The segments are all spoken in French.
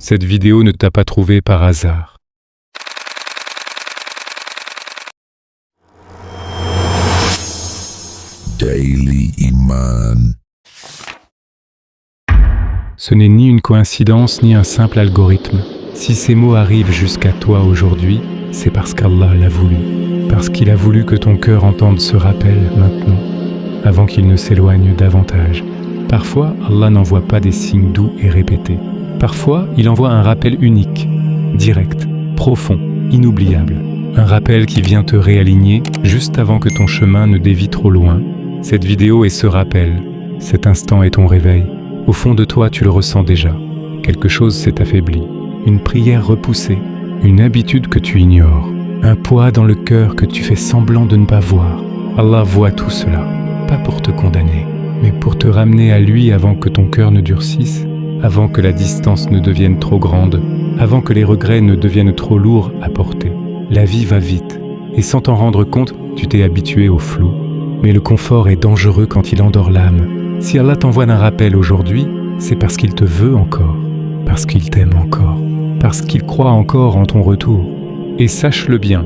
Cette vidéo ne t'a pas trouvé par hasard. Daily Iman. Ce n'est ni une coïncidence ni un simple algorithme. Si ces mots arrivent jusqu'à toi aujourd'hui, c'est parce qu'Allah l'a voulu. Parce qu'il a voulu que ton cœur entende ce rappel maintenant, avant qu'il ne s'éloigne davantage. Parfois, Allah n'envoie pas des signes doux et répétés. Parfois, il envoie un rappel unique, direct, profond, inoubliable. Un rappel qui vient te réaligner juste avant que ton chemin ne dévie trop loin. Cette vidéo est ce rappel. Cet instant est ton réveil. Au fond de toi, tu le ressens déjà. Quelque chose s'est affaibli. Une prière repoussée. Une habitude que tu ignores. Un poids dans le cœur que tu fais semblant de ne pas voir. Allah voit tout cela. Pas pour te condamner, mais pour te ramener à lui avant que ton cœur ne durcisse, avant que la distance ne devienne trop grande, avant que les regrets ne deviennent trop lourds à porter. La vie va vite, et sans t'en rendre compte, tu t'es habitué au flou. Mais le confort est dangereux quand il endort l'âme. Si Allah t'envoie un rappel aujourd'hui, c'est parce qu'il te veut encore, parce qu'il t'aime encore, parce qu'il croit encore en ton retour. Et sache-le bien,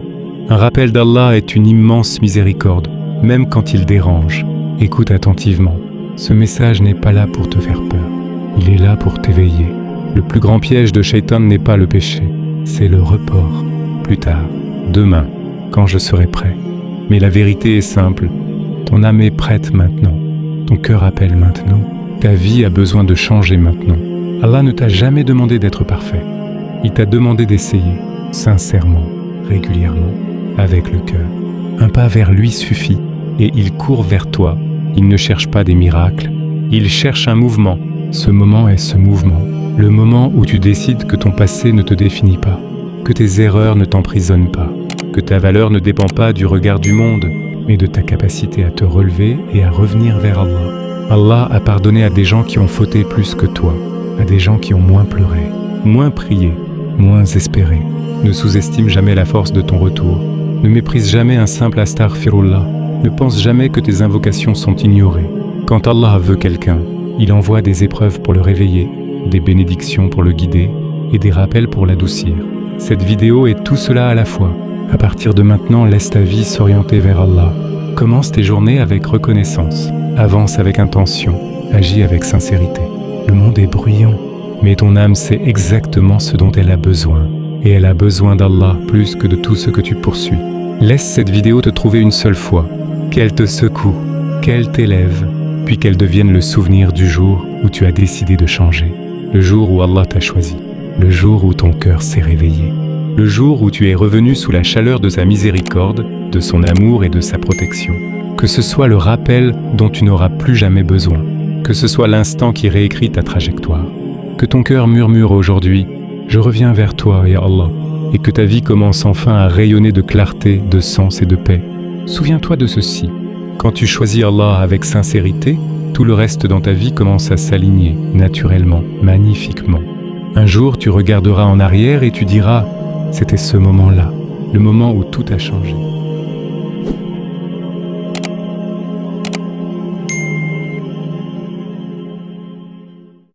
un rappel d'Allah est une immense miséricorde, même quand il dérange. Écoute attentivement, ce message n'est pas là pour te faire peur. Il est là pour t'éveiller. Le plus grand piège de Shaitan n'est pas le péché, c'est le report. Plus tard, demain, quand je serai prêt. Mais la vérité est simple. Ton âme est prête maintenant. Ton cœur appelle maintenant. Ta vie a besoin de changer maintenant. Allah ne t'a jamais demandé d'être parfait. Il t'a demandé d'essayer, sincèrement, régulièrement, avec le cœur. Un pas vers lui suffit, et il court vers toi. Il ne cherche pas des miracles. Il cherche un mouvement. Ce moment est ce mouvement. Le moment où tu décides que ton passé ne te définit pas, que tes erreurs ne t'emprisonnent pas, que ta valeur ne dépend pas du regard du monde, mais de ta capacité à te relever et à revenir vers Allah. Allah a pardonné à des gens qui ont fauté plus que toi, à des gens qui ont moins pleuré, moins prié, moins espéré. Ne sous-estime jamais la force de ton retour. Ne méprise jamais un simple astaghfirullah. Ne pense jamais que tes invocations sont ignorées. Quand Allah veut quelqu'un, il envoie des épreuves pour le réveiller, des bénédictions pour le guider et des rappels pour l'adoucir. Cette vidéo est tout cela à la fois. À partir de maintenant, laisse ta vie s'orienter vers Allah. Commence tes journées avec reconnaissance. Avance avec intention. Agis avec sincérité. Le monde est bruyant, mais ton âme sait exactement ce dont elle a besoin. Et elle a besoin d'Allah plus que de tout ce que tu poursuis. Laisse cette vidéo te trouver une seule fois. Qu'elle te secoue, qu'elle t'élève, puis qu'elle devienne le souvenir du jour où tu as décidé de changer. Le jour où Allah t'a choisi. Le jour où ton cœur s'est réveillé. Le jour où tu es revenu sous la chaleur de sa miséricorde, de son amour et de sa protection. Que ce soit le rappel dont tu n'auras plus jamais besoin. Que ce soit l'instant qui réécrit ta trajectoire. Que ton cœur murmure aujourd'hui « Je reviens vers toi, ya Allah » et que ta vie commence enfin à rayonner de clarté, de sens et de paix. Souviens-toi de ceci. Quand tu choisis Allah avec sincérité, tout le reste dans ta vie commence à s'aligner, naturellement, magnifiquement. Un jour, tu regarderas en arrière et tu diras « C'était ce moment-là, le moment où tout a changé ».